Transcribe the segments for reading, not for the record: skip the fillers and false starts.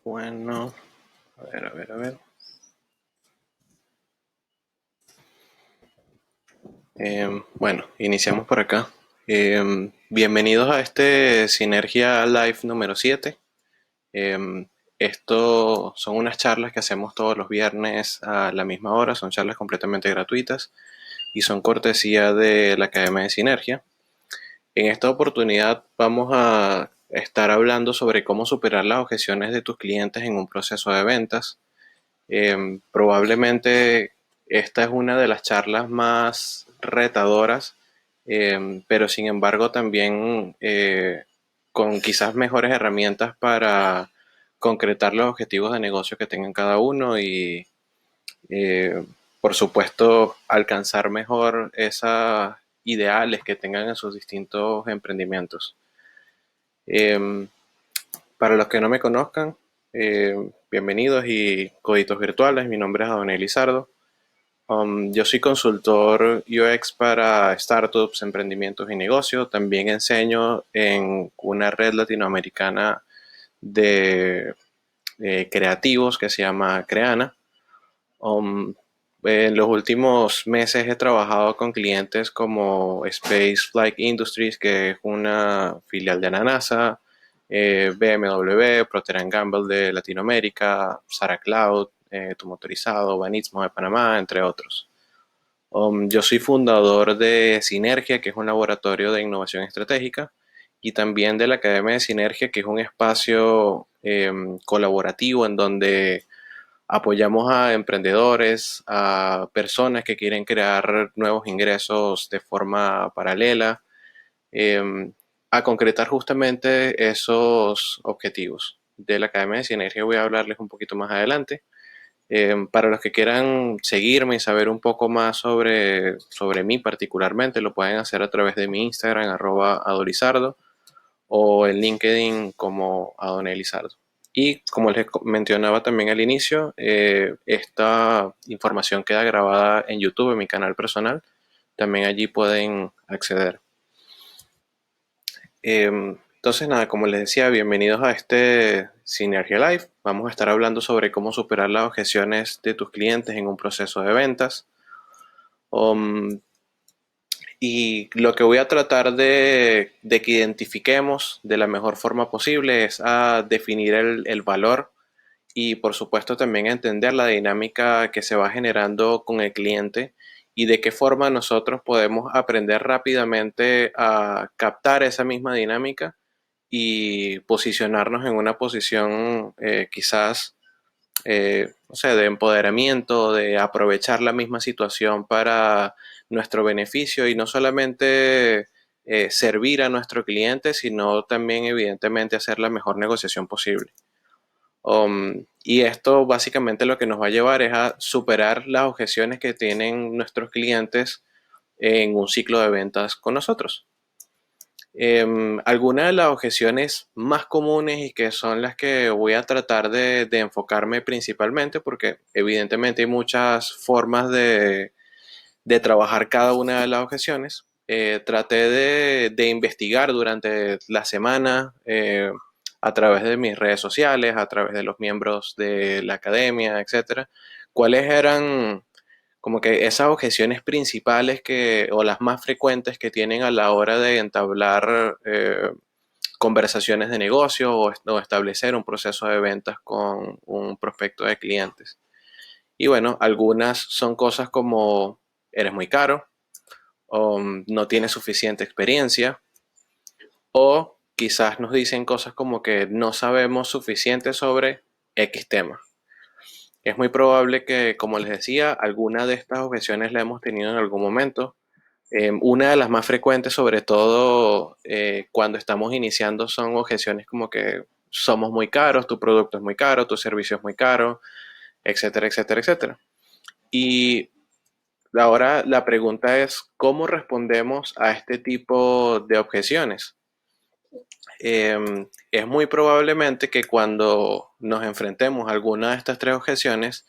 Bueno, a ver. Bueno, iniciamos por acá. Bienvenidos a este Sinergia Live número 7. Esto son unas charlas que hacemos todos los viernes a la misma hora. Son charlas completamente gratuitas y son cortesía de la Academia de Sinergia. En esta oportunidad vamos a estar hablando sobre cómo superar las objeciones de tus clientes en un proceso de ventas. Probablemente esta es una de las charlas más retadoras, pero sin embargo también con quizás mejores herramientas para concretar los objetivos de negocio que tengan cada uno y eh, por supuesto alcanzar mejor esas ideales que tengan en sus distintos emprendimientos. Eh, para los que no me conozcan, bienvenidos y coditos virtuales. Mi nombre es Adonai Lizardo. Yo soy consultor UX para startups, emprendimientos y negocios. También enseño en una red latinoamericana de creativos que se llama Creana. Um, en los últimos meses he trabajado con clientes como Space Flight Industries, que es una filial de la NASA, BMW, Procter Gamble de Latinoamérica, Sara Cloud, Tu Motorizado, Banismo de Panamá, entre otros. Yo soy fundador de Sinergia, que es un laboratorio de innovación estratégica, y también de la Academia de Sinergia, que es un espacio colaborativo en donde apoyamos a emprendedores, a personas que quieren crear nuevos ingresos de forma paralela, eh, a concretar justamente esos objetivos. De la Academia de Sinergia voy a hablarles un poquito más adelante. Para los que quieran seguirme y saber un poco más sobre mí particularmente, lo pueden hacer a través de mi Instagram, @adolizardo, o en LinkedIn como Adonelizardo. Y como les mencionaba también al inicio, esta información queda grabada en YouTube, en mi canal personal. También allí pueden acceder. Entonces, nada, como les decía, bienvenidos a este Synergia Live. Vamos a estar hablando sobre cómo superar las objeciones de tus clientes en un proceso de ventas. Um, y lo que voy a tratar de que identifiquemos de la mejor forma posible es a definir el valor y por supuesto también a entender la dinámica que se va generando con el cliente y de qué forma nosotros podemos aprender rápidamente a captar esa misma dinámica y posicionarnos en una posición quizás, no sé, de empoderamiento, de aprovechar la misma situación para nuestro beneficio y no solamente servir a nuestro cliente, sino también evidentemente hacer la mejor negociación posible. Y esto básicamente lo que nos va a llevar es a superar las objeciones que tienen nuestros clientes en un ciclo de ventas con nosotros. Algunas de las objeciones más comunes y que son las que voy a tratar de enfocarme principalmente, porque evidentemente hay muchas formas de trabajar cada una de las objeciones. Traté de investigar durante la semana a través de mis redes sociales, a través de los miembros de la academia, etcétera, cuáles eran como que esas objeciones principales o las más frecuentes que tienen a la hora de entablar conversaciones de negocio o establecer un proceso de ventas con un prospecto de clientes. Y bueno, algunas son cosas como eres muy caro, o no tienes suficiente experiencia, o quizás nos dicen cosas como que no sabemos suficiente sobre X tema. Es muy probable que, como les decía, alguna de estas objeciones la hemos tenido en algún momento. Una de las más frecuentes, sobre todo cuando estamos iniciando, son objeciones como que somos muy caros, tu producto es muy caro, tu servicio es muy caro, etcétera, etcétera, etcétera. Y ahora la pregunta es, ¿cómo respondemos a este tipo de objeciones? Es muy probablemente que cuando nos enfrentemos a alguna de estas tres objeciones,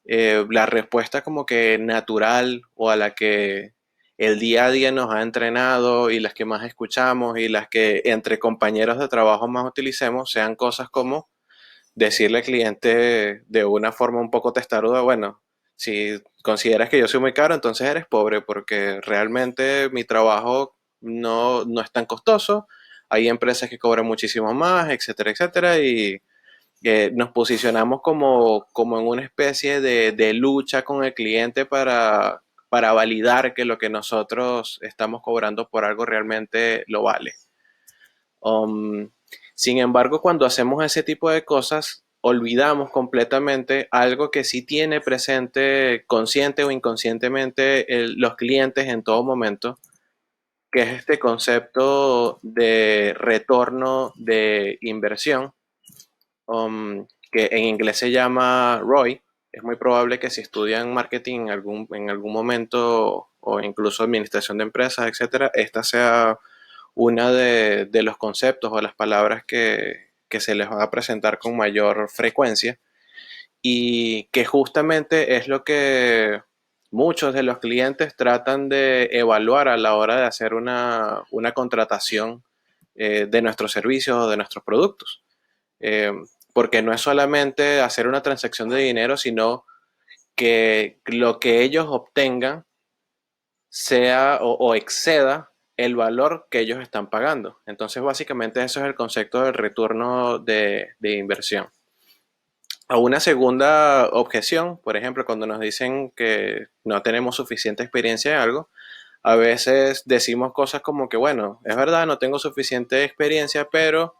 la respuesta como que natural o a la que el día a día nos ha entrenado y las que más escuchamos y las que entre compañeros de trabajo más utilicemos sean cosas como decirle al cliente de una forma un poco testaruda, bueno, si consideras que yo soy muy caro, entonces eres pobre, porque realmente mi trabajo no es tan costoso. Hay empresas que cobran muchísimo más, etcétera, etcétera, y nos posicionamos como en una especie de lucha con el cliente para validar que lo que nosotros estamos cobrando por algo realmente lo vale. Um, Sin embargo, cuando hacemos ese tipo de cosas, olvidamos completamente algo que sí tiene presente consciente o inconscientemente los clientes en todo momento, que es este concepto de retorno de inversión, que en inglés se llama ROI. Es muy probable que si estudian marketing en algún momento o incluso administración de empresas, etcétera, esta sea una de los conceptos o las palabras que se les va a presentar con mayor frecuencia y que justamente es lo que muchos de los clientes tratan de evaluar a la hora de hacer una contratación de nuestros servicios o de nuestros productos. Eh, Porque no es solamente hacer una transacción de dinero, sino que lo que ellos obtengan sea o exceda el valor que ellos están pagando. Entonces, básicamente eso es el concepto del retorno de inversión. A una segunda objeción, por ejemplo, cuando nos dicen que no tenemos suficiente experiencia en algo, a veces decimos cosas como que, bueno, es verdad, no tengo suficiente experiencia, pero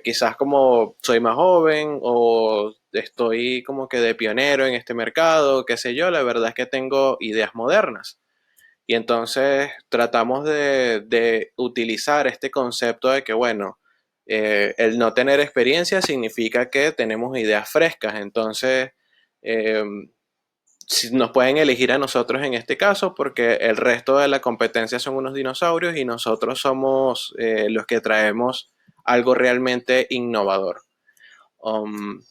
quizás como soy más joven o estoy como que de pionero en este mercado, qué sé yo, la verdad es que tengo ideas modernas. Y entonces tratamos de utilizar este concepto de que, bueno, el no tener experiencia significa que tenemos ideas frescas. Entonces, eh, si nos pueden elegir a nosotros en este caso porque el resto de la competencia son unos dinosaurios y nosotros somos los que traemos algo realmente innovador. Um,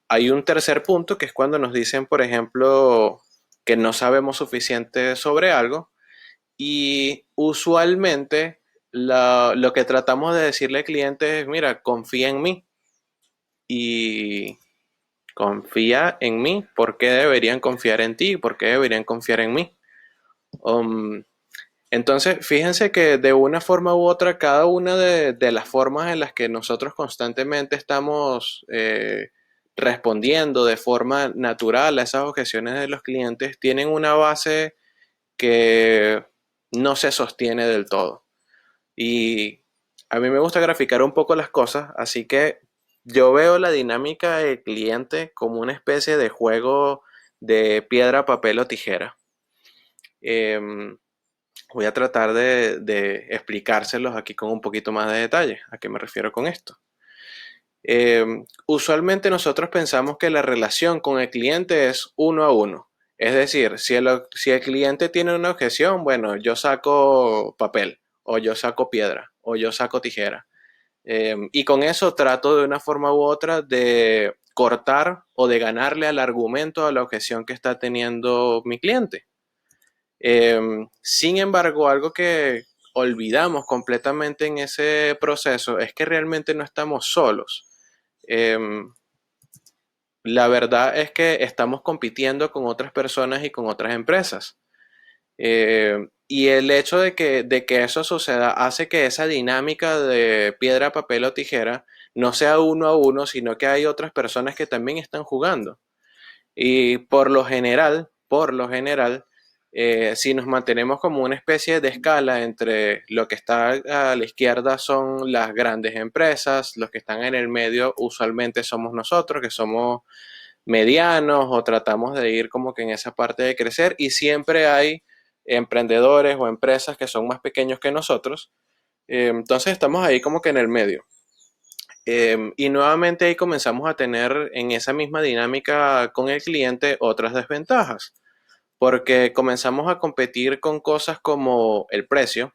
Hay un tercer punto que es cuando nos dicen, por ejemplo, que no sabemos suficiente sobre algo y usualmente lo que tratamos de decirle al cliente es, mira, confía en mí y confía en mí. ¿Por qué deberían confiar en ti? ¿Por qué deberían confiar en mí? Um, entonces, fíjense que de una forma u otra, cada una de las formas en las que nosotros constantemente estamos respondiendo de forma natural a esas objeciones de los clientes tienen una base que no se sostiene del todo. Y a mí me gusta graficar un poco las cosas, así que yo veo la dinámica del cliente como una especie de juego de piedra, papel o tijera. Em, Voy a tratar de explicárselos aquí con un poquito más de detalle. ¿A qué me refiero con esto? Usualmente nosotros pensamos que la relación con el cliente es uno a uno. Es decir, si el cliente tiene una objeción, bueno, yo saco papel, o yo saco piedra, o yo saco tijera. Y con eso trato de una forma u otra de cortar o de ganarle al argumento a la objeción que está teniendo mi cliente. Sin embargo, algo que olvidamos completamente en ese proceso es que realmente no estamos solos. Em, la verdad es que estamos compitiendo con otras personas y con otras empresas. Y el hecho de que eso suceda hace que esa dinámica de piedra, papel o tijera no sea uno a uno, sino que hay otras personas que también están jugando. Y por lo general, si nos mantenemos como una especie de escala entre lo que está a la izquierda son las grandes empresas, los que están en el medio usualmente somos nosotros, que somos medianos o tratamos de ir como que en esa parte de crecer y siempre hay emprendedores o empresas que son más pequeños que nosotros. Entonces estamos ahí como que en el medio. Y nuevamente ahí comenzamos a tener en esa misma dinámica con el cliente otras desventajas, porque comenzamos a competir con cosas como el precio.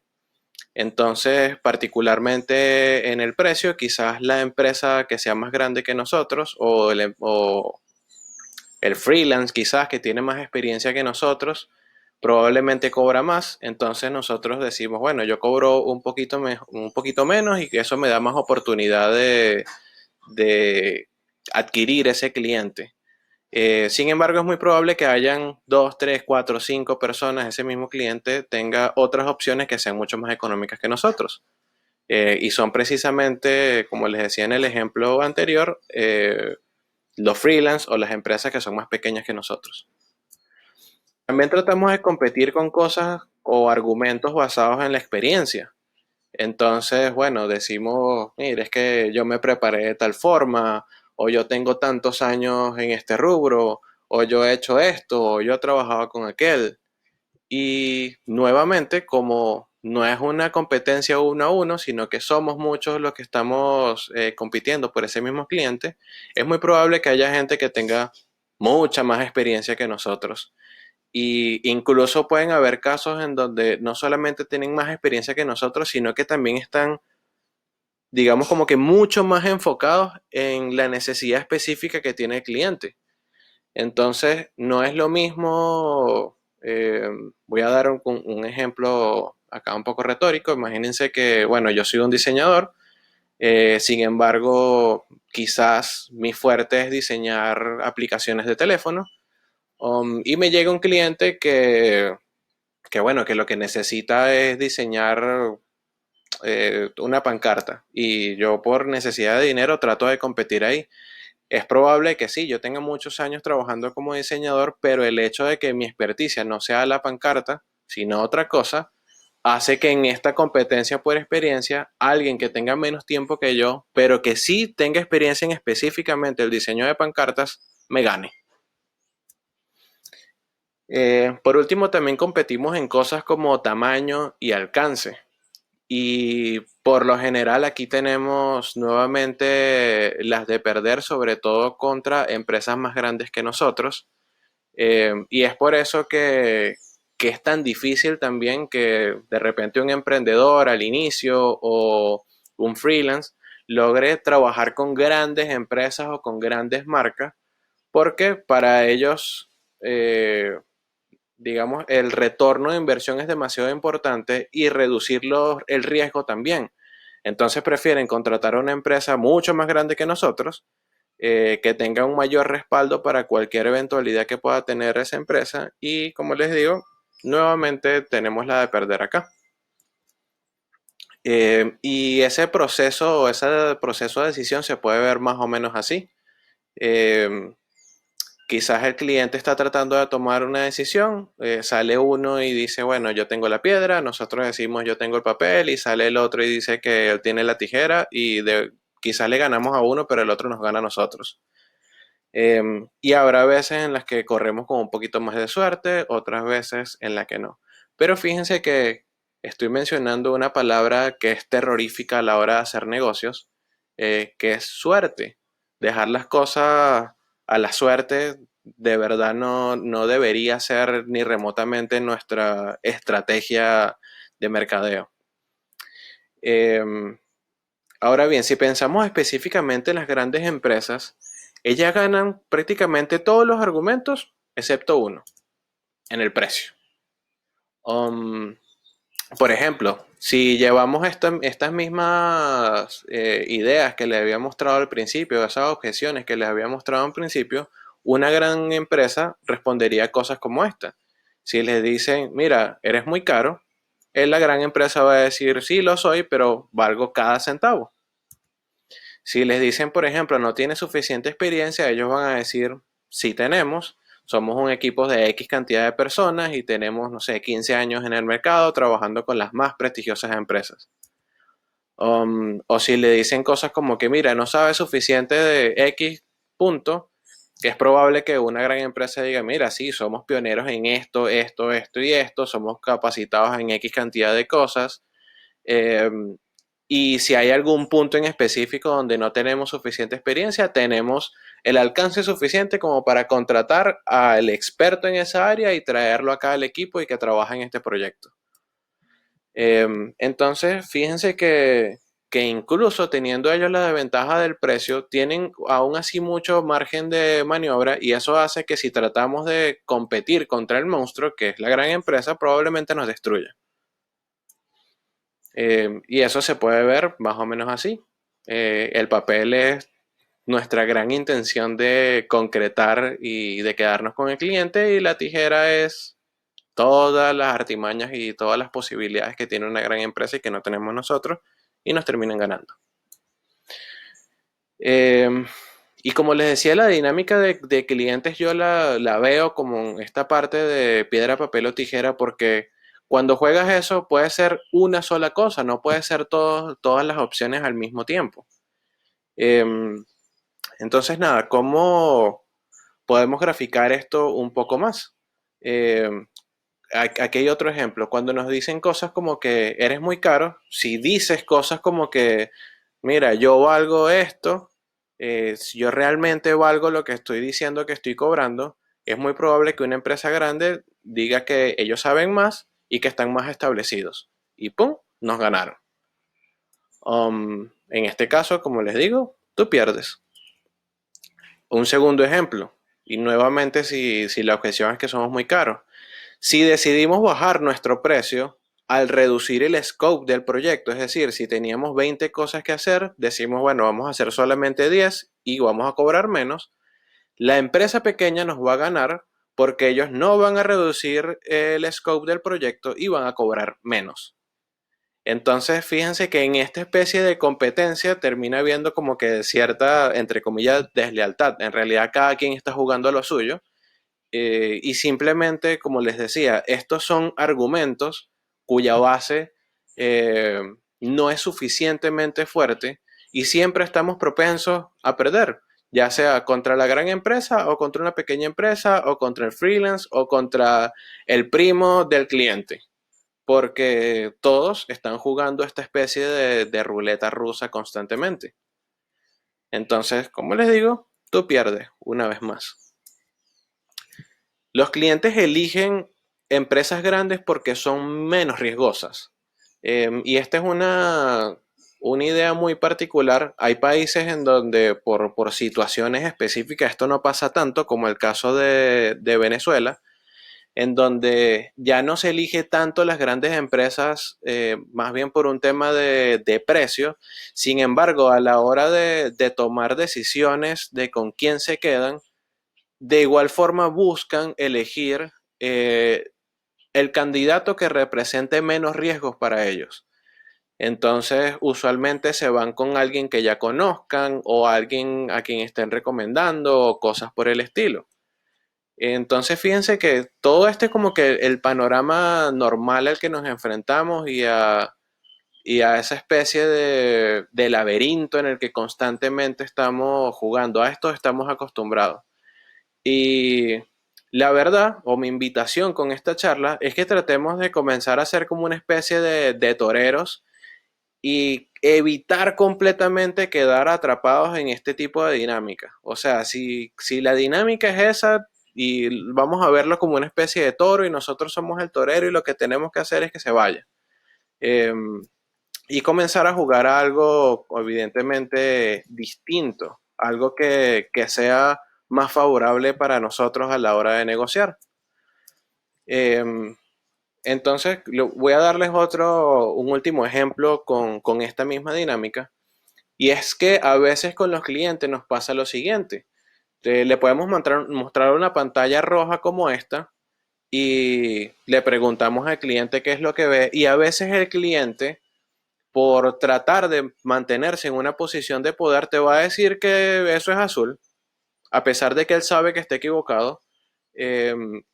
Entonces, particularmente en el precio, quizás la empresa que sea más grande que nosotros o el freelance quizás que tiene más experiencia que nosotros, probablemente cobra más, entonces nosotros decimos, bueno, yo cobro un poquito menos y que eso me da más oportunidad de adquirir ese cliente. Sin embargo, es muy probable que hayan 2, 3, 4, 5 personas, ese mismo cliente tenga otras opciones que sean mucho más económicas que nosotros. Y son precisamente, como les decía en el ejemplo anterior, los freelance o las empresas que son más pequeñas que nosotros. También tratamos de competir con cosas o argumentos basados en la experiencia. Entonces, bueno, decimos, mire, es que yo me preparé de tal forma, o yo tengo tantos años en este rubro, o yo he hecho esto, o yo he trabajado con aquel. Y nuevamente, como no es una competencia uno a uno, sino que somos muchos los que estamos compitiendo por ese mismo cliente, es muy probable que haya gente que tenga mucha más experiencia que nosotros. Y incluso pueden haber casos en donde no solamente tienen más experiencia que nosotros, sino que también están, digamos, como que mucho más enfocados en la necesidad específica que tiene el cliente. Entonces, no es lo mismo, voy a dar un ejemplo acá un poco retórico. Imagínense que, bueno, yo soy un diseñador, sin embargo, quizás mi fuerte es diseñar aplicaciones de teléfono, y me llega un cliente que, bueno, que lo que necesita es diseñar una pancarta y yo por necesidad de dinero trato de competir ahí. Es probable que sí, yo tenga muchos años trabajando como diseñador, pero el hecho de que mi experticia no sea la pancarta, sino otra cosa, hace que en esta competencia por experiencia, alguien que tenga menos tiempo que yo, pero que sí tenga experiencia en específicamente el diseño de pancartas, me gane. Por último, también competimos en cosas como tamaño y alcance. Y por lo general aquí tenemos nuevamente las de perder, sobre todo contra empresas más grandes que nosotros. Y es por eso que es tan difícil también que de repente un emprendedor al inicio o un freelance logre trabajar con grandes empresas o con grandes marcas, porque para ellos, digamos, el retorno de inversión es demasiado importante y el riesgo también. Entonces prefieren contratar a una empresa mucho más grande que nosotros, que tenga un mayor respaldo para cualquier eventualidad que pueda tener esa empresa y, como les digo, nuevamente tenemos la de perder acá. Y ese proceso de decisión se puede ver más o menos así. Eh, Quizás el cliente está tratando de tomar una decisión, sale uno y dice, bueno, yo tengo la piedra, nosotros decimos yo tengo el papel y sale el otro y dice que él tiene la tijera quizás le ganamos a uno, pero el otro nos gana a nosotros. Y habrá veces en las que corremos con un poquito más de suerte, otras veces en las que no. Pero fíjense que estoy mencionando una palabra que es terrorífica a la hora de hacer negocios, que es suerte. Dejar las cosas a la suerte de verdad no debería ser ni remotamente nuestra estrategia de mercadeo. Em, Ahora bien, si pensamos específicamente en las grandes empresas, ellas ganan prácticamente todos los argumentos excepto uno, en el precio. Um, por ejemplo, si llevamos estas mismas ideas que les había mostrado al principio, esas objeciones que les había mostrado al principio, una gran empresa respondería cosas como esta. Si les dicen, mira, eres muy caro, la gran empresa va a decir, sí, lo soy, pero valgo cada centavo. Si les dicen, por ejemplo, no tiene suficiente experiencia, ellos van a decir, sí tenemos, somos un equipo de X cantidad de personas y tenemos, no sé, 15 años en el mercado trabajando con las más prestigiosas empresas. O si le dicen cosas como que, mira, no sabe suficiente de X punto, que es probable que una gran empresa diga, mira, sí, somos pioneros en esto, esto, esto y esto, somos capacitados en X cantidad de cosas. Eh, y si hay algún punto en específico donde no tenemos suficiente experiencia, tenemos el alcance suficiente como para contratar al experto en esa área y traerlo acá al equipo y que trabaje en este proyecto. Entonces, fíjense que incluso teniendo ellos la desventaja del precio, tienen aún así mucho margen de maniobra y eso hace que si tratamos de competir contra el monstruo, que es la gran empresa, probablemente nos destruya. Y eso se puede ver más o menos así. El papel es nuestra gran intención de concretar y de quedarnos con el cliente, y la tijera es todas las artimañas y todas las posibilidades que tiene una gran empresa y que no tenemos nosotros y nos terminan ganando. Eh, y como les decía, la dinámica de clientes yo la veo como esta parte de piedra, papel o tijera, porque cuando juegas eso puede ser una sola cosa, no puede ser todas las opciones al mismo tiempo. Eh, entonces, nada, ¿cómo podemos graficar esto un poco más? Eh, Aquí hay otro ejemplo. Cuando nos dicen cosas como que eres muy caro, si dices cosas como que, mira, yo valgo esto, si yo realmente valgo lo que estoy diciendo que estoy cobrando, es muy probable que una empresa grande diga que ellos saben más y que están más establecidos. Y ¡pum! Nos ganaron. En este caso, como les digo, tú pierdes. Un segundo ejemplo, y nuevamente si la objeción es que somos muy caros. Si decidimos bajar nuestro precio al reducir el scope del proyecto, es decir, si teníamos 20 cosas que hacer, decimos, bueno, vamos a hacer solamente 10 y vamos a cobrar menos, la empresa pequeña nos va a ganar porque ellos no van a reducir el scope del proyecto y van a cobrar menos. Entonces, fíjense que en esta especie de competencia termina habiendo como que cierta, entre comillas, deslealtad. En realidad, cada quien está jugando a lo suyo, y simplemente, como les decía, estos son argumentos cuya base eh, no es suficientemente fuerte y siempre estamos propensos a perder, ya sea contra la gran empresa o contra una pequeña empresa o contra el freelance o contra el primo del cliente, porque todos están jugando esta especie de ruleta rusa constantemente. Entonces, como les digo, tú pierdes una vez más. Los clientes eligen empresas grandes porque son menos riesgosas. Y esta es una idea muy particular. Hay países en donde por situaciones específicas esto no pasa tanto, como el caso de Venezuela, en donde ya no se elige tanto las grandes empresas, más bien por un tema de precio. Sin embargo, a la hora de tomar decisiones de con quién se quedan, de igual forma buscan elegir eh, el candidato que represente menos riesgos para ellos. Entonces, usualmente se van con alguien que ya conozcan o alguien a quien estén recomendando o cosas por el estilo. Entonces, fíjense que todo este es como que el panorama normal al que nos enfrentamos y a esa especie de laberinto en el que constantemente estamos jugando. A esto estamos acostumbrados. Y la verdad, o mi invitación con esta charla, es que tratemos de comenzar a ser como una especie de toreros y evitar completamente quedar atrapados en este tipo de dinámica. O sea, si la dinámica es esa y vamos a verlo como una especie de toro y nosotros somos el torero y lo que tenemos que hacer es que se vaya. Eh, y comenzar a jugar a algo evidentemente distinto, algo que sea más favorable para nosotros a la hora de negociar. Eh, entonces, voy a darles un último ejemplo con esta misma dinámica. Y es que a veces con los clientes nos pasa lo siguiente. Le podemos mostrar una pantalla roja como esta y le preguntamos al cliente qué es lo que ve. Y a veces el cliente, por tratar de mantenerse en una posición de poder, te va a decir que eso es azul, a pesar de que él sabe que está equivocado.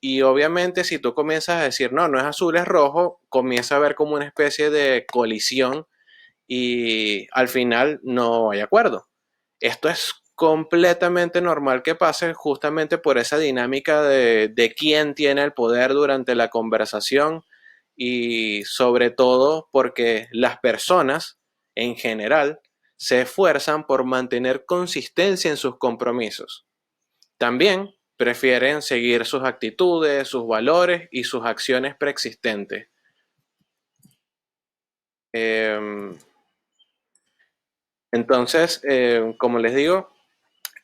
Y obviamente si tú comienzas a decir, no, no es azul, es rojo, comienza a ver como una especie de colisión y al final no hay acuerdo. Esto es completamente normal que pase justamente por esa dinámica de quién tiene el poder durante la conversación y sobre todo porque las personas en general se esfuerzan por mantener consistencia en sus compromisos. También prefieren seguir sus actitudes, sus valores y sus acciones preexistentes. Eh, entonces, como les digo,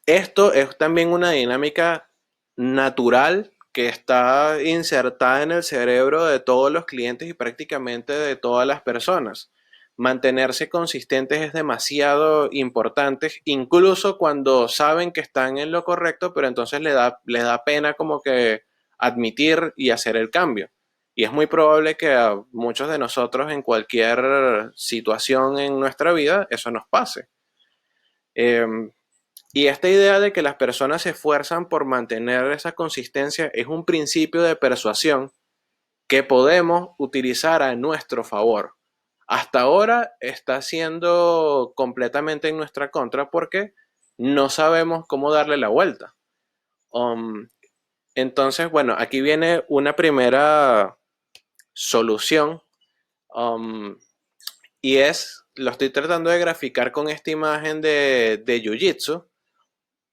esto es también una dinámica natural que está insertada en el cerebro de todos los clientes y prácticamente de todas las personas. mantenerse consistentes es demasiado importante, incluso cuando saben que están en lo correcto, pero entonces les da pena como que admitir y hacer el cambio. Y es muy probable que a muchos de nosotros en cualquier situación en nuestra vida eso nos pase. Eh, y esta idea de que las personas se esfuerzan por mantener esa consistencia es un principio de persuasión que podemos utilizar a nuestro favor. Hasta ahora está siendo completamente en nuestra contra porque no sabemos cómo darle la vuelta. Um, entonces, bueno, aquí viene una primera solución, um, y lo estoy tratando de graficar con esta imagen de Jiu-Jitsu.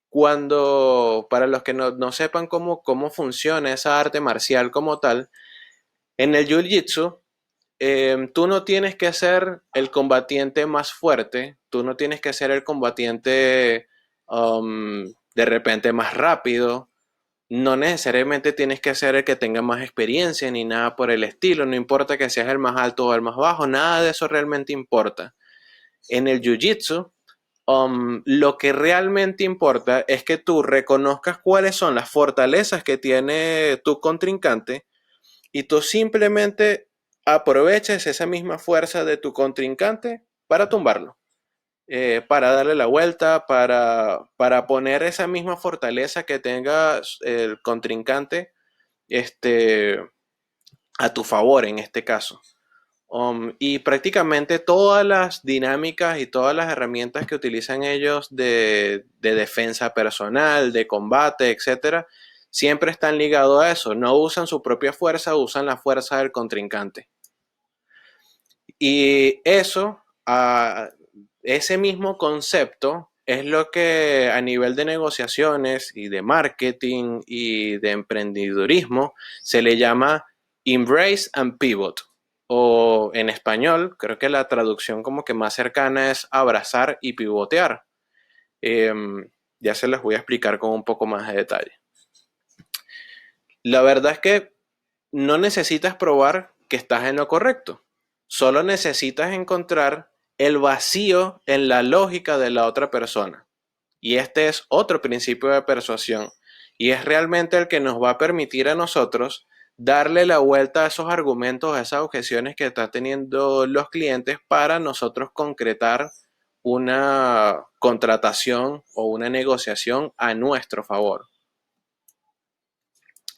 Cuando, para los que no sepan cómo funciona esa arte marcial como tal, en el Jiu-Jitsu, tú no tienes que ser el combatiente más fuerte, tú no tienes que ser el combatiente de repente más rápido, no necesariamente tienes que ser el que tenga más experiencia ni nada por el estilo, no importa que seas el más alto o el más bajo, nada de eso realmente importa. En el Jiu-Jitsu, lo que realmente importa es que tú reconozcas cuáles son las fortalezas que tiene tu contrincante y tú simplemente aproveches esa misma fuerza de tu contrincante para tumbarlo, para darle la vuelta, para poner esa misma fortaleza que tenga el contrincante este, a tu favor en este caso. Y prácticamente todas las dinámicas y todas las herramientas que utilizan ellos de defensa personal, de combate, etcétera, siempre están ligados a eso. No usan su propia fuerza, usan la fuerza del contrincante. Y eso, ese mismo concepto, es lo que a nivel de negociaciones y de marketing y de emprendedurismo se le llama embrace and pivot. O en español, creo que la traducción como que más cercana es abrazar y pivotear. Ya se los voy a explicar con un poco más de detalle. La verdad es que no necesitas probar que estás en lo correcto. Solo necesitas encontrar el vacío en la lógica de la otra persona. Y este es otro principio de persuasión. Y es realmente el que nos va a permitir a nosotros darle la vuelta a esos argumentos, a esas objeciones que están teniendo los clientes para nosotros concretar una contratación o una negociación a nuestro favor.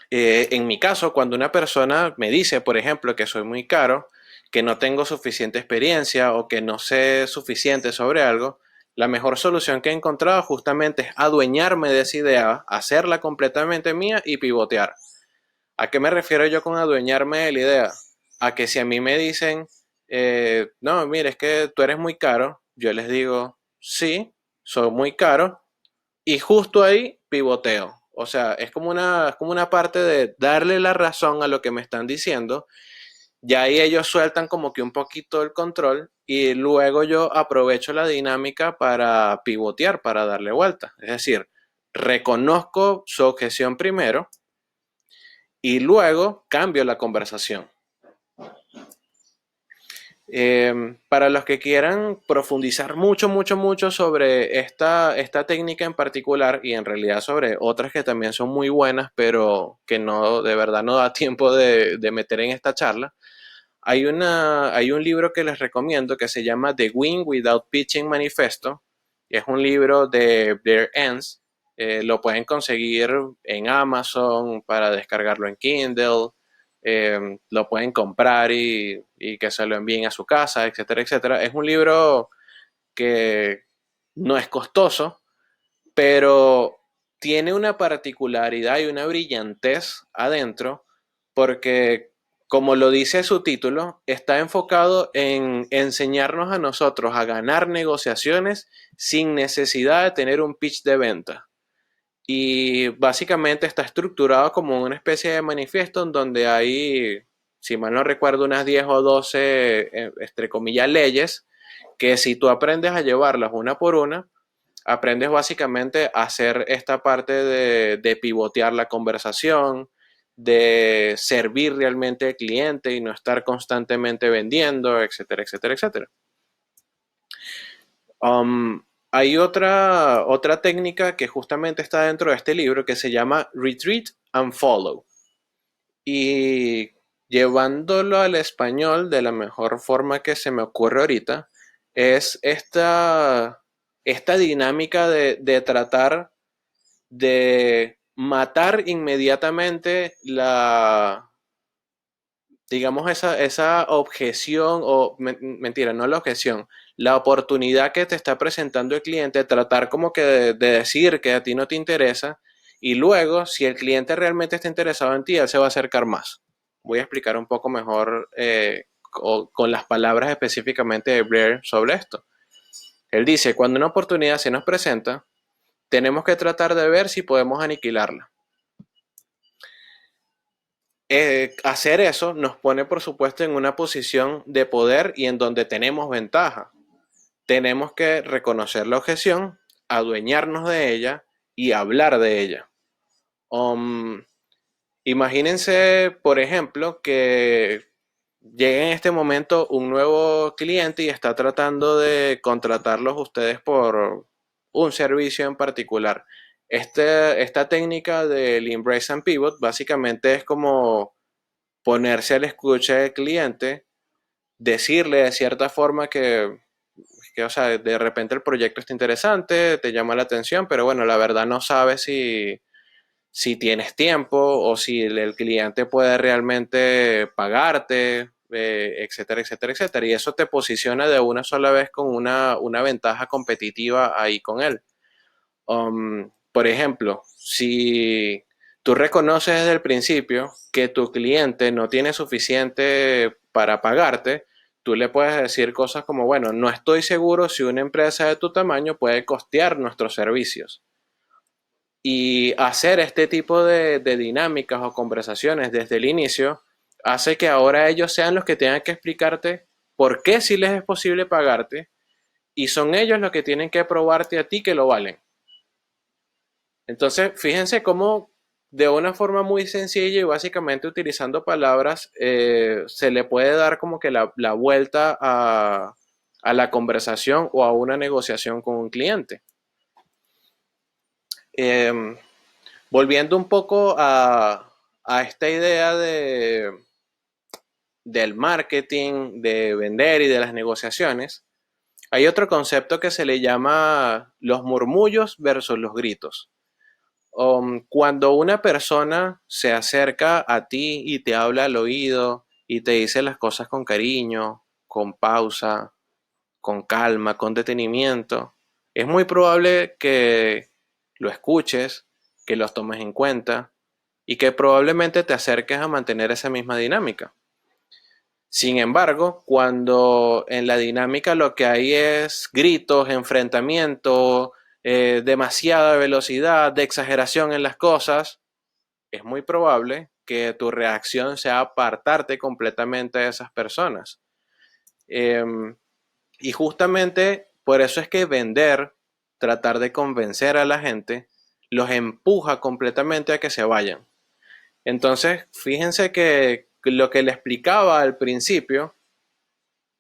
En mi caso, cuando una persona me dice, por ejemplo, que soy muy caro, que no tengo suficiente experiencia o que no sé suficiente sobre algo, la mejor solución que he encontrado justamente es adueñarme de esa idea, hacerla completamente mía y pivotear. ¿A qué me refiero yo con adueñarme de la idea? A que si a mí me dicen, no, mire, es que tú eres muy caro, yo les digo, sí, soy muy caro, y justo ahí pivoteo. O sea, es como una parte de darle la razón a lo que me están diciendo. Ya ahí ellos sueltan como que un poquito el control y luego yo aprovecho la dinámica para pivotear, para darle vuelta. Es decir, reconozco su objeción primero y luego cambio la conversación. Para los que quieran profundizar mucho sobre esta técnica en particular y en realidad sobre otras que también son muy buenas, pero que no, de verdad no da tiempo de meter en esta charla, hay un libro que les recomiendo que se llama The Win Without Pitching Manifesto. Es un libro de Blair Enns. Lo pueden conseguir en Amazon para descargarlo en Kindle. Lo pueden comprar y que se lo envíen a su casa, etcétera, etcétera. Es un libro que no es costoso, pero tiene una particularidad y una brillantez adentro porque, como lo dice su título, está enfocado en enseñarnos a nosotros a ganar negociaciones sin necesidad de tener un pitch de venta. Y básicamente está estructurado como una especie de manifiesto en donde hay, si mal no recuerdo, unas 10 o 12, entre comillas, leyes, que si tú aprendes a llevarlas una por una, aprendes básicamente a hacer esta parte de pivotear la conversación, de servir realmente al cliente y no estar constantemente vendiendo, etcétera, etcétera, etcétera. Um, Hay otra técnica que justamente está dentro de este libro que se llama Retreat and Follow. Y llevándolo al español de la mejor forma que se me ocurre ahorita, es esta dinámica de tratar de matar inmediatamente digamos, esa objeción o mentira, no la objeción, la oportunidad que te está presentando el cliente, tratar como que de decir que a ti no te interesa y luego, si el cliente realmente está interesado en ti, él se va a acercar más. Voy a explicar un poco mejor con las palabras específicamente de Blair sobre esto. Él dice, cuando una oportunidad se nos presenta, tenemos que tratar de ver si podemos aniquilarla. Hacer eso nos pone, por supuesto, en una posición de poder y en donde tenemos ventaja. Tenemos que reconocer la objeción, adueñarnos de ella y hablar de ella. Um, Imagínense, por ejemplo, que llegue en este momento un nuevo cliente y está tratando de contratarlos ustedes por un servicio en particular. Esta técnica del Embrace and Pivot básicamente es como ponerse a la escucha del cliente, decirle de cierta forma o sea, de repente el proyecto está interesante, te llama la atención, pero bueno, la verdad no sabes si tienes tiempo o si el cliente puede realmente pagarte, etcétera, etcétera, etcétera. Y eso te posiciona de una sola vez con una ventaja competitiva ahí con él. Por ejemplo, si tú reconoces desde el principio que tu cliente no tiene suficiente para pagarte, tú le puedes decir cosas como, bueno, no estoy seguro si una empresa de tu tamaño puede costear nuestros servicios. Y hacer este tipo de dinámicas o conversaciones desde el inicio hace que ahora ellos sean los que tengan que explicarte por qué sí les es posible pagarte y son ellos los que tienen que probarte a ti que lo valen. Entonces, fíjense cómo de una forma muy sencilla y básicamente utilizando palabras, se le puede dar como que la vuelta a la conversación o a una negociación con un cliente. Eh, Volviendo un poco a esta idea del marketing, de vender y de las negociaciones, hay otro concepto que se le llama los murmullos versus los gritos. Cuando una persona se acerca a ti y te habla al oído y te dice las cosas con cariño, con pausa, con calma, con detenimiento, es muy probable que lo escuches, que los tomes en cuenta y que probablemente te acerques a mantener esa misma dinámica. Sin embargo, cuando en la dinámica lo que hay es gritos, enfrentamiento, demasiada velocidad, de exageración en las cosas, es muy probable que tu reacción sea apartarte completamente de esas personas. Em, y justamente por eso es que vender, tratar de convencer a la gente, los empuja completamente a que se vayan. Entonces, fíjense que lo que le explicaba al principio,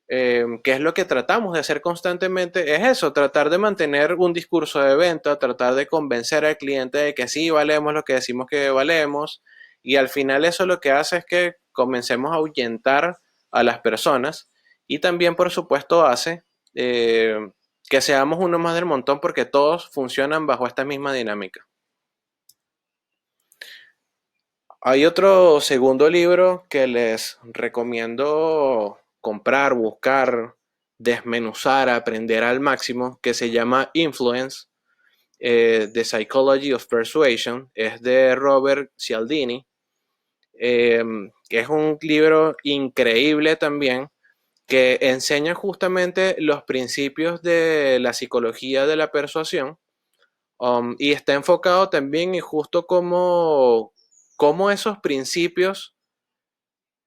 que es lo que tratamos de hacer constantemente, es eso, tratar de mantener un discurso de venta, tratar de convencer al cliente de que sí valemos lo que decimos que valemos, y al final eso lo que hace es que comencemos a ahuyentar a las personas y también, por supuesto, hace eh, que seamos uno más del montón porque todos funcionan bajo esta misma dinámica. Hay otro segundo libro que les recomiendo comprar, buscar, desmenuzar, aprender al máximo, que se llama Influence, The Psychology of Persuasion. Es de Robert Cialdini, que es un libro increíble también, que enseña justamente los principios de la psicología de la persuasión. Y está enfocado también en justo cómo esos principios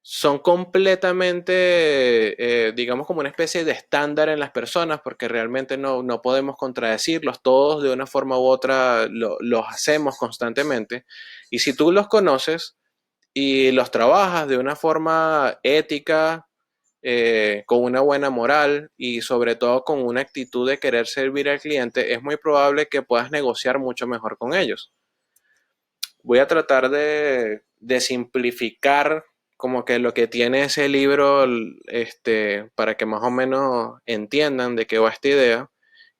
son completamente, digamos, como una especie de estándar en las personas, porque realmente no podemos contradecirlos, todos de una forma u otra los hacemos constantemente. Y si tú los conoces y los trabajas de una forma ética, con una buena moral y sobre todo con una actitud de querer servir al cliente, es muy probable que puedas negociar mucho mejor con ellos. Voy a tratar de simplificar como que lo que tiene ese libro, para que más o menos entiendan de qué va esta idea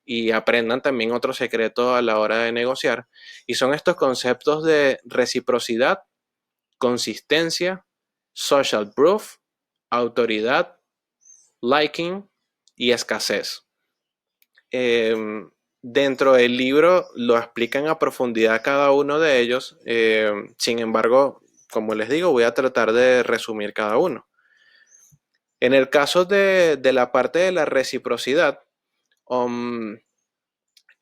y aprendan también otro secreto a la hora de negociar. Y son estos conceptos de reciprocidad, consistencia, social proof, autoridad, liking y escasez. Dentro del libro lo explican a profundidad cada uno de ellos. Sin embargo, como les digo, voy a tratar de resumir cada uno. En el caso de la parte de la reciprocidad, um,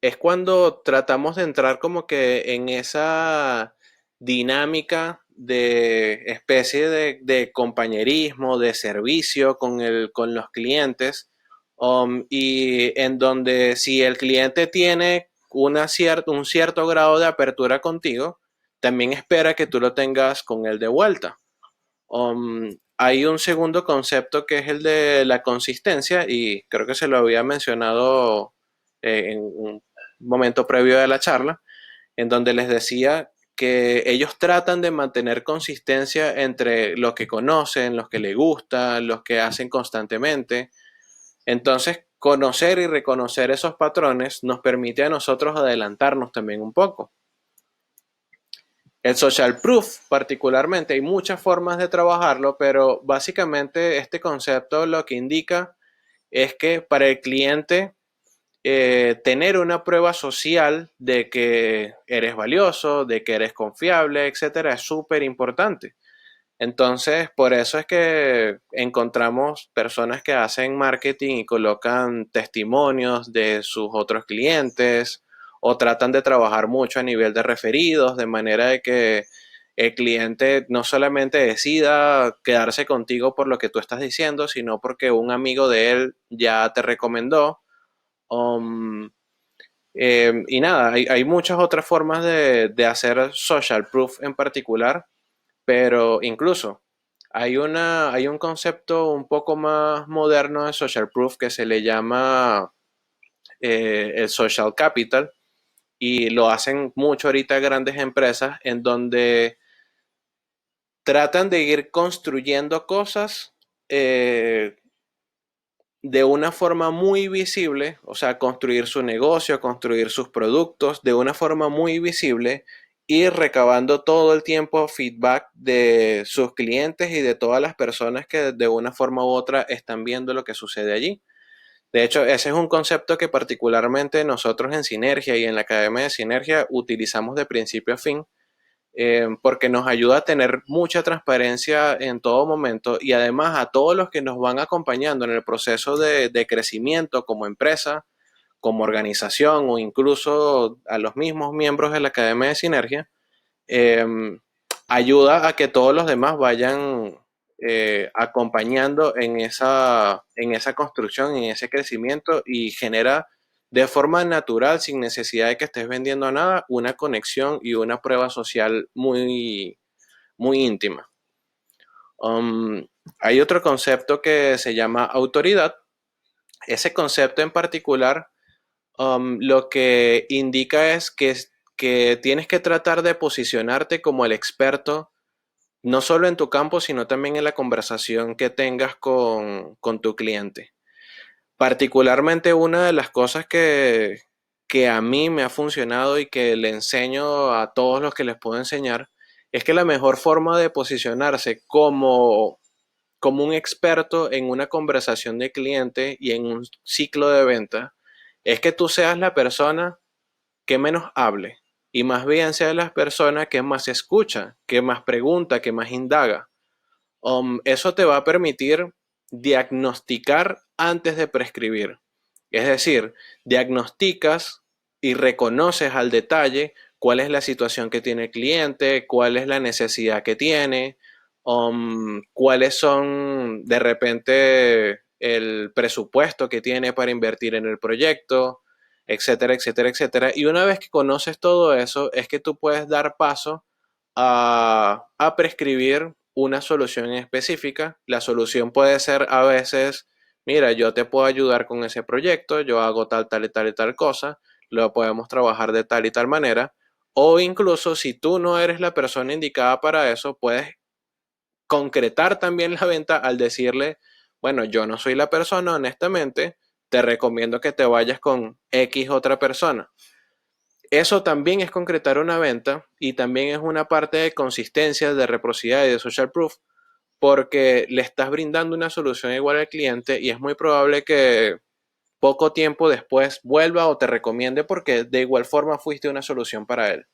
es cuando tratamos de entrar como que en esa dinámica de especie de compañerismo, de servicio con los clientes, y en donde si el cliente tiene un cierto grado de apertura contigo, también espera que tú lo tengas con él de vuelta. Hay un segundo concepto que es el de la consistencia y creo que se lo había mencionado en un momento previo de la charla, en donde les decía que ellos tratan de mantener consistencia entre lo que conocen, los que les gusta, los que hacen constantemente. Entonces, conocer y reconocer esos patrones nos permite a nosotros adelantarnos también un poco. El social proof, particularmente, hay muchas formas de trabajarlo, pero básicamente este concepto lo que indica es que para el cliente tener una prueba social de que eres valioso, de que eres confiable, etcétera, es súper importante. Entonces, por eso es que encontramos personas que hacen marketing y colocan testimonios de sus otros clientes o tratan de trabajar mucho a nivel de referidos, de manera de que el cliente no solamente decida quedarse contigo por lo que tú estás diciendo, sino porque un amigo de él ya te recomendó. Um, y nada, hay muchas otras formas de hacer social proof en particular, pero incluso hay un concepto un poco más moderno de social proof que se le llama el social capital y lo hacen mucho ahorita grandes empresas en donde tratan de ir construyendo cosas eh, de una forma muy visible, o sea, construir su negocio, construir sus productos de una forma muy visible y recabando todo el tiempo feedback de sus clientes y de todas las personas que de una forma u otra están viendo lo que sucede allí. De hecho, ese es un concepto que particularmente nosotros en Sinergia y en la Academia de Sinergia utilizamos de principio a fin, porque nos ayuda a tener mucha transparencia en todo momento y además a todos los que nos van acompañando en el proceso de crecimiento como empresa, como organización o incluso a los mismos miembros de la Academia de Sinergia, eh, ayuda a que todos los demás vayan acompañando en esa construcción, en ese crecimiento y genera de forma natural, sin necesidad de que estés vendiendo nada, una conexión y una prueba social muy, muy íntima. Um, Hay otro concepto que se llama autoridad. Ese concepto en particular lo que indica es que tienes que tratar de posicionarte como el experto, no solo en tu campo, sino también en la conversación que tengas con tu cliente. Particularmente una de las cosas que a mí me ha funcionado y que le enseño a todos los que les puedo enseñar es que la mejor forma de posicionarse como un experto en una conversación de cliente y en un ciclo de venta es que tú seas la persona que menos hable y más bien sea la persona que más escucha, que más pregunta, que más indaga. Eso te va a permitir diagnosticar antes de prescribir. Es decir, diagnosticas y reconoces al detalle cuál es la situación que tiene el cliente, cuál es la necesidad que tiene, cuáles son de repente el presupuesto que tiene para invertir en el proyecto, etcétera, etcétera, etcétera. Y una vez que conoces todo eso, es que tú puedes dar paso a prescribir una solución específica. La solución puede ser a veces, mira, yo te puedo ayudar con ese proyecto, yo hago tal, tal y tal y tal cosa, lo podemos trabajar de tal y tal manera. O incluso si tú no eres la persona indicada para eso, puedes concretar también la venta al decirle, bueno, yo no soy la persona, honestamente, te recomiendo que te vayas con X otra persona. Eso también es concretar una venta y también es una parte de consistencia, de reciprocidad y de social proof, porque le estás brindando una solución igual al cliente y es muy probable que poco tiempo después vuelva o te recomiende porque de igual forma fuiste una solución para él.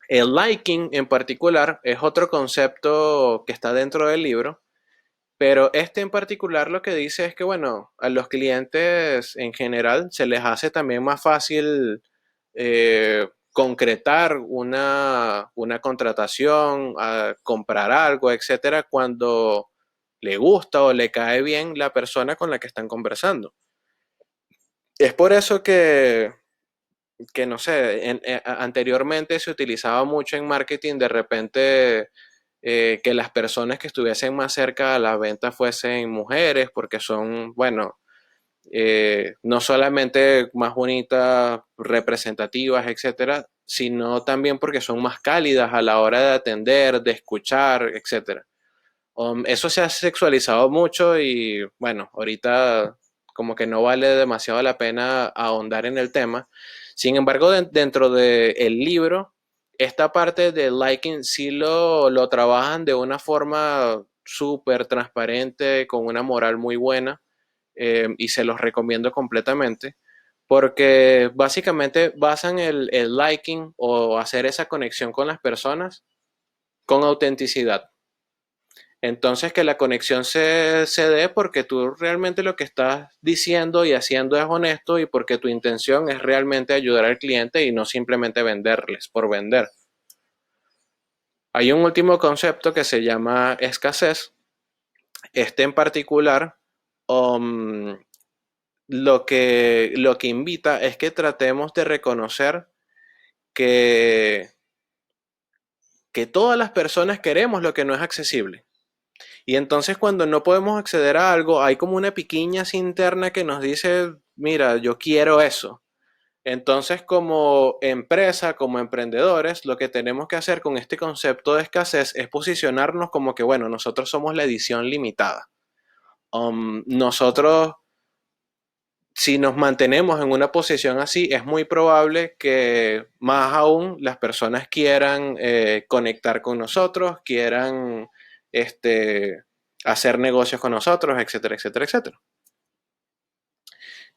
El liking en particular es otro concepto que está dentro del libro, pero este en particular lo que dice es que, bueno, a los clientes en general se les hace también más fácil concretar una contratación, comprar algo, etcétera, cuando le gusta o le cae bien la persona con la que están conversando. Es por eso que no sé, anteriormente se utilizaba mucho en marketing de repente que las personas que estuviesen más cerca a la venta fuesen mujeres, porque son, bueno, no solamente más bonitas, representativas, etcétera, sino también porque son más cálidas a la hora de atender, de escuchar, etcétera. Eso se ha sexualizado mucho y bueno, ahorita como que no vale demasiado la pena ahondar en el tema. Sin embargo, dentro del libro, esta parte de liking sí lo trabajan de una forma súper transparente, con una moral muy buena, y se los recomiendo completamente, porque básicamente basan el liking o hacer esa conexión con las personas con autenticidad. Entonces que la conexión se dé porque tú realmente lo que estás diciendo y haciendo es honesto y porque tu intención es realmente ayudar al cliente y no simplemente venderles por vender. Hay un último concepto que se llama escasez. Este en particular, um, lo que invita es que tratemos de reconocer que, que todas las personas queremos lo que no es accesible. Y entonces cuando no podemos acceder a algo, hay como una piquiña así interna que nos dice, mira, yo quiero eso. Entonces como empresa, como emprendedores, lo que tenemos que hacer con este concepto de escasez es posicionarnos como que, bueno, nosotros somos la edición limitada. Nosotros, si nos mantenemos en una posición así, es muy probable que más aún las personas quieran conectar con nosotros, quieran este, hacer negocios con nosotros, etcétera, etcétera, etcétera.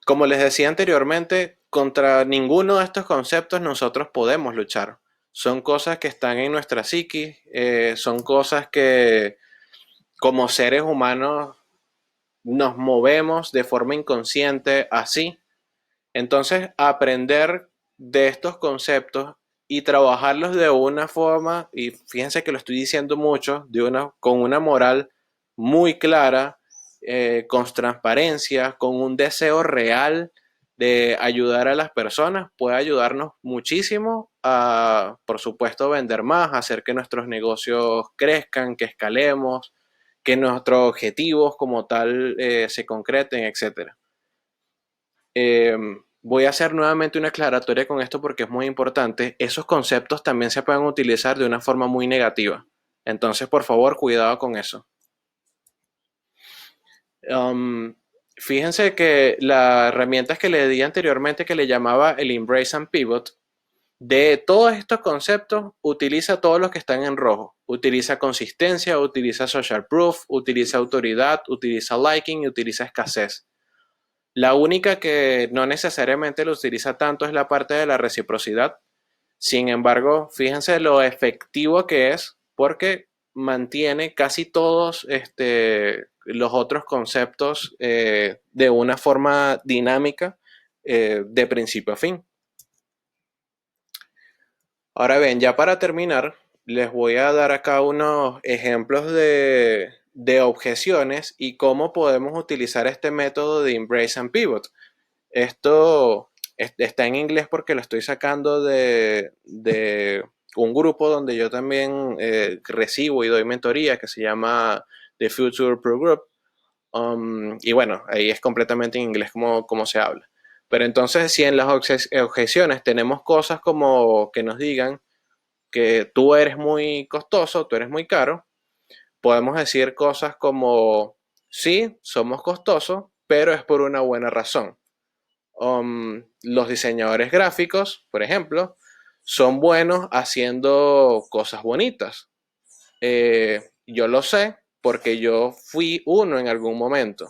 Como les decía anteriormente, contra ninguno de estos conceptos nosotros podemos luchar. Son cosas que están en nuestra psiquis, son cosas que como seres humanos nos movemos de forma inconsciente así. Entonces, aprender de estos conceptos y trabajarlos de una forma, y fíjense que lo estoy diciendo mucho, con una moral muy clara, con transparencia, con un deseo real de ayudar a las personas, puede ayudarnos muchísimo a, por supuesto, vender más, hacer que nuestros negocios crezcan, que escalemos, que nuestros objetivos como tal se concreten, etcétera. Voy a hacer nuevamente una aclaratoria con esto porque es muy importante. Esos conceptos también se pueden utilizar de una forma muy negativa. Entonces, por favor, cuidado con eso. Um, Fíjense que las herramientas que le di anteriormente, que le llamaba el Embrace and Pivot, de todos estos conceptos, utiliza todos los que están en rojo. Utiliza consistencia, utiliza social proof, utiliza autoridad, utiliza liking y utiliza escasez. La única que no necesariamente lo utiliza tanto es la parte de la reciprocidad. Sin embargo, fíjense lo efectivo que es porque mantiene casi todos los otros conceptos de una forma dinámica de principio a fin. Ahora bien, ya para terminar, les voy a dar acá unos ejemplos de objeciones y cómo podemos utilizar este método de Embrace and Pivot. Esto está en inglés porque lo estoy sacando de un grupo donde yo también recibo y doy mentoría que se llama The Future Pro Group. Y bueno, ahí es completamente en inglés como se habla. Pero entonces, si en las objeciones tenemos cosas como que nos digan que tú eres muy costoso, tú eres muy caro, podemos decir cosas como, sí, somos costosos, pero es por una buena razón. Los diseñadores gráficos, por ejemplo, son buenos haciendo cosas bonitas. Yo lo sé porque yo fui uno en algún momento.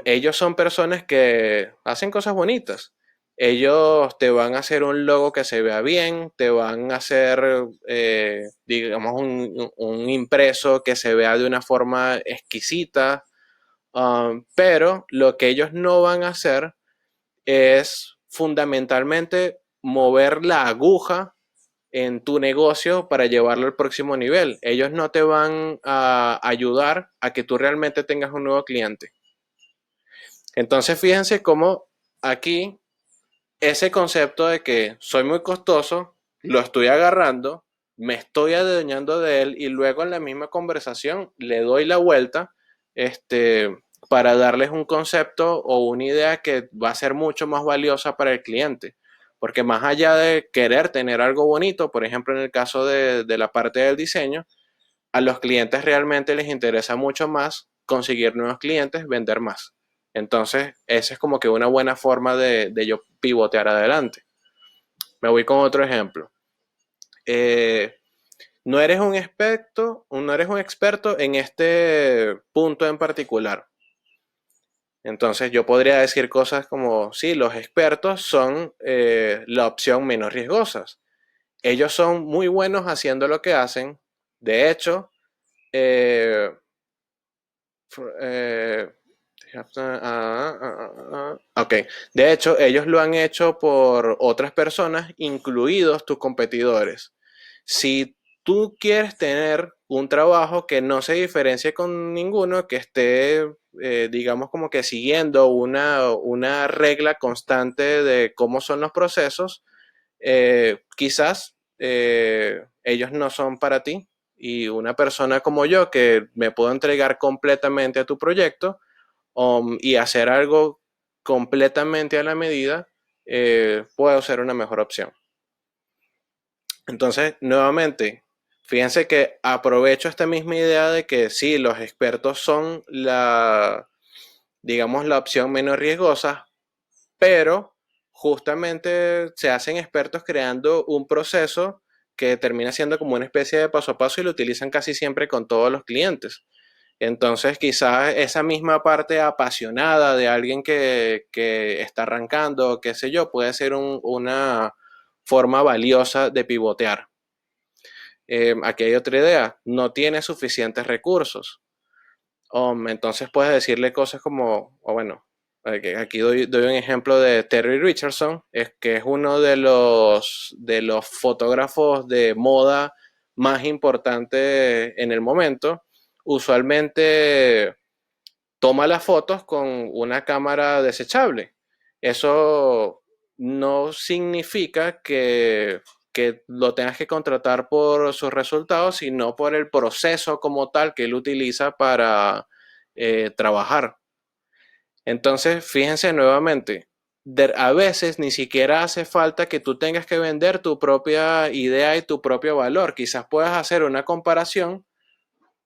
Ellos son personas que hacen cosas bonitas. Ellos te van a hacer un logo que se vea bien, te van a hacer, digamos, un impreso que se vea de una forma exquisita, pero lo que ellos no van a hacer es fundamentalmente mover la aguja en tu negocio para llevarlo al próximo nivel. Ellos no te van a ayudar a que tú realmente tengas un nuevo cliente. Entonces, fíjense cómo aquí ese concepto de que soy muy costoso, lo estoy agarrando, me estoy adueñando de él y luego en la misma conversación le doy la vuelta para darles un concepto o una idea que va a ser mucho más valiosa para el cliente. Porque más allá de querer tener algo bonito, por ejemplo en el caso de la parte del diseño, a los clientes realmente les interesa mucho más conseguir nuevos clientes, vender más. Entonces, esa es como que una buena forma de yo pivotear adelante. Me voy con otro ejemplo. Eh, no eres un experto en este punto en particular. Entonces, yo podría decir cosas como, sí, los expertos son la opción menos riesgosa. Ellos son muy buenos haciendo lo que hacen. De hecho, eh, Eh, ok, de hecho, ellos lo han hecho por otras personas, incluidos tus competidores. Si tú quieres tener un trabajo que no se diferencie con ninguno, que esté, digamos, como que siguiendo una regla constante de cómo son los procesos, quizás ellos no son para ti y una persona como yo que me puedo entregar completamente a tu proyecto y hacer algo completamente a la medida, puedo ser una mejor opción. Entonces, nuevamente, fíjense que aprovecho esta misma idea de que sí, los expertos son digamos, la opción menos riesgosa, pero justamente se hacen expertos creando un proceso que termina siendo como una especie de paso a paso y lo utilizan casi siempre con todos los clientes. Entonces, quizás esa misma parte apasionada de alguien que está arrancando, qué sé yo, puede ser una forma valiosa de pivotear. Aquí hay otra idea, no tiene suficientes recursos. Entonces puedes decirle cosas como, o bueno, aquí doy un ejemplo de Terry Richardson, que es uno de los fotógrafos de moda más importantes en el momento. Usualmente toma las fotos con una cámara desechable. Eso no significa que lo tengas que contratar por sus resultados, sino por el proceso como tal que él utiliza para trabajar. Entonces, fíjense nuevamente, a veces ni siquiera hace falta que tú tengas que vender tu propia idea y tu propio valor. Quizás puedas hacer una comparación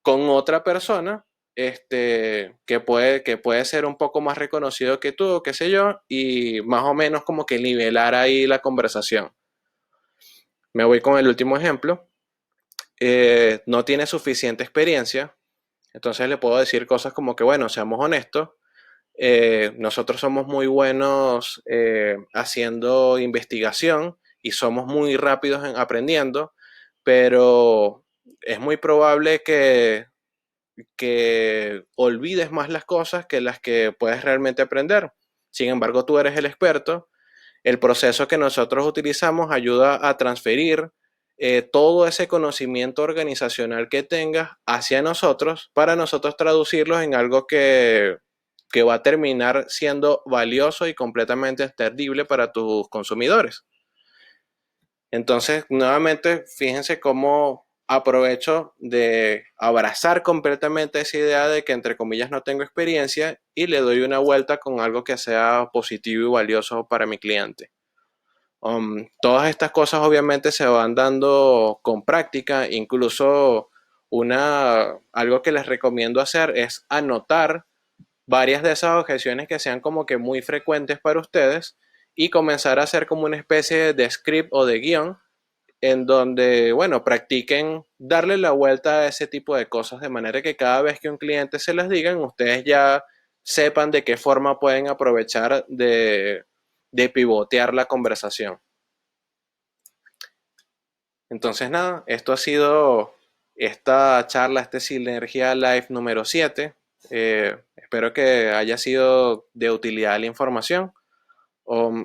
con otra persona que puede ser un poco más reconocido que tú, qué sé yo, y más o menos como que nivelar ahí la conversación. Me voy con el último ejemplo. No tiene suficiente experiencia, entonces le puedo decir cosas como que, bueno, seamos honestos, nosotros somos muy buenos haciendo investigación y somos muy rápidos en aprendiendo, pero es muy probable que olvides más las cosas que las que puedes realmente aprender. Sin embargo, tú eres el experto. El proceso que nosotros utilizamos ayuda a transferir todo ese conocimiento organizacional que tengas hacia nosotros para nosotros traducirlos en algo que va a terminar siendo valioso y completamente entendible para tus consumidores. Entonces, nuevamente, fíjense cómo aprovecho de abrazar completamente esa idea de que, entre comillas, no tengo experiencia y le doy una vuelta con algo que sea positivo y valioso para mi cliente. Todas estas cosas obviamente se van dando con práctica, incluso algo que les recomiendo hacer es anotar varias de esas objeciones que sean como que muy frecuentes para ustedes y comenzar a hacer como una especie de script o de guión en donde, bueno, practiquen darle la vuelta a ese tipo de cosas de manera que cada vez que un cliente se las digan, ustedes ya sepan de qué forma pueden aprovechar de pivotear la conversación. Entonces, nada, esto ha sido esta charla, este Sinergia Live número 7. Espero que haya sido de utilidad la información.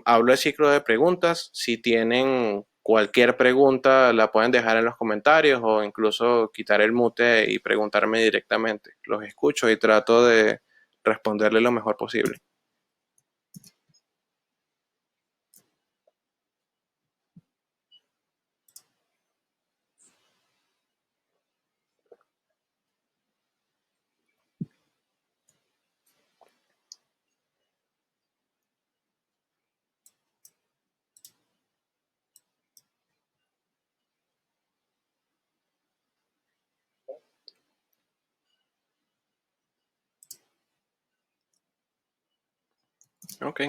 Hablo de ciclo de preguntas. Si tienen cualquier pregunta, la pueden dejar en los comentarios o incluso quitar el mute y preguntarme directamente. Los escucho y trato de responderle lo mejor posible. Ok,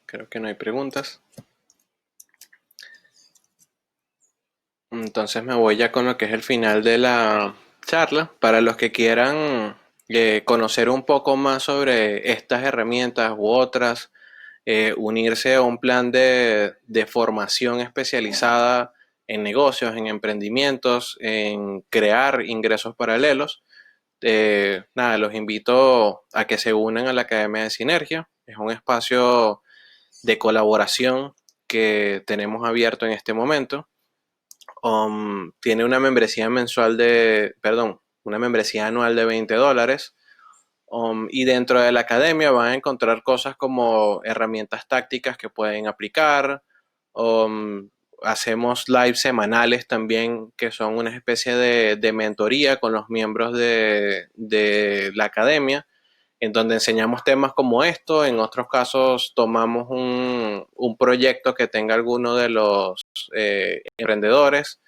creo que no hay preguntas. Entonces me voy ya con lo que es el final de la charla. Para los que quieran conocer un poco más sobre estas herramientas u otras, unirse a un plan de formación especializada en negocios, en emprendimientos, en crear ingresos paralelos, nada, los invito a que se unan a la Academia de Sinergia. Es un espacio de colaboración que tenemos abierto en este momento. Tiene una membresía mensual una membresía anual de $20. Y dentro de la academia van a encontrar cosas como herramientas tácticas que pueden aplicar. Um, Hacemos lives semanales también, que son una especie de mentoría con los miembros de la academia, en donde enseñamos temas como esto. En otros casos tomamos un proyecto que tenga alguno de los emprendedores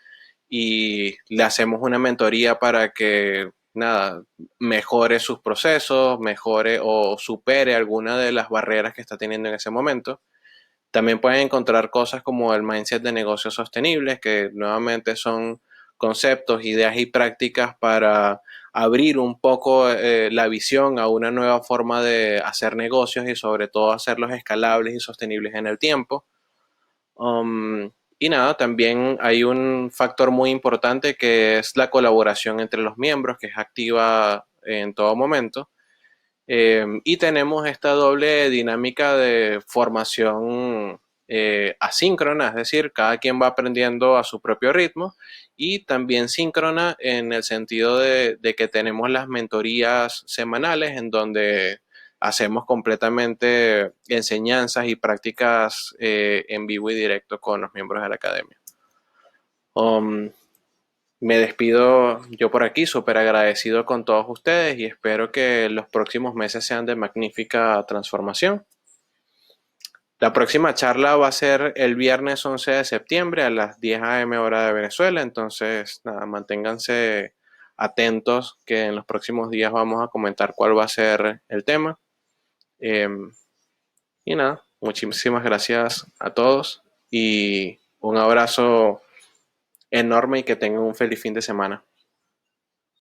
y le hacemos una mentoría para que, nada, mejore sus procesos, mejore o supere alguna de las barreras que está teniendo en ese momento. También pueden encontrar cosas como el mindset de negocios sostenibles, que nuevamente son conceptos, ideas y prácticas para abrir un poco la visión a una nueva forma de hacer negocios y sobre todo hacerlos escalables y sostenibles en el tiempo. Y nada, también hay un factor muy importante que es la colaboración entre los miembros, que es activa en todo momento. Y tenemos esta doble dinámica de formación asíncrona, es decir, cada quien va aprendiendo a su propio ritmo, y también síncrona en el sentido de que tenemos las mentorías semanales en donde hacemos completamente enseñanzas y prácticas en vivo y directo con los miembros de la academia. Um, Me despido yo por aquí, súper agradecido con todos ustedes y espero que los próximos meses sean de magnífica transformación. La próxima charla va a ser el viernes 11 de septiembre a las 10 a.m. hora de Venezuela, entonces nada, manténganse atentos que en los próximos días vamos a comentar cuál va a ser el tema. Eh, y nada, muchísimas gracias a todos y un abrazo enorme y que tengan un feliz fin de semana.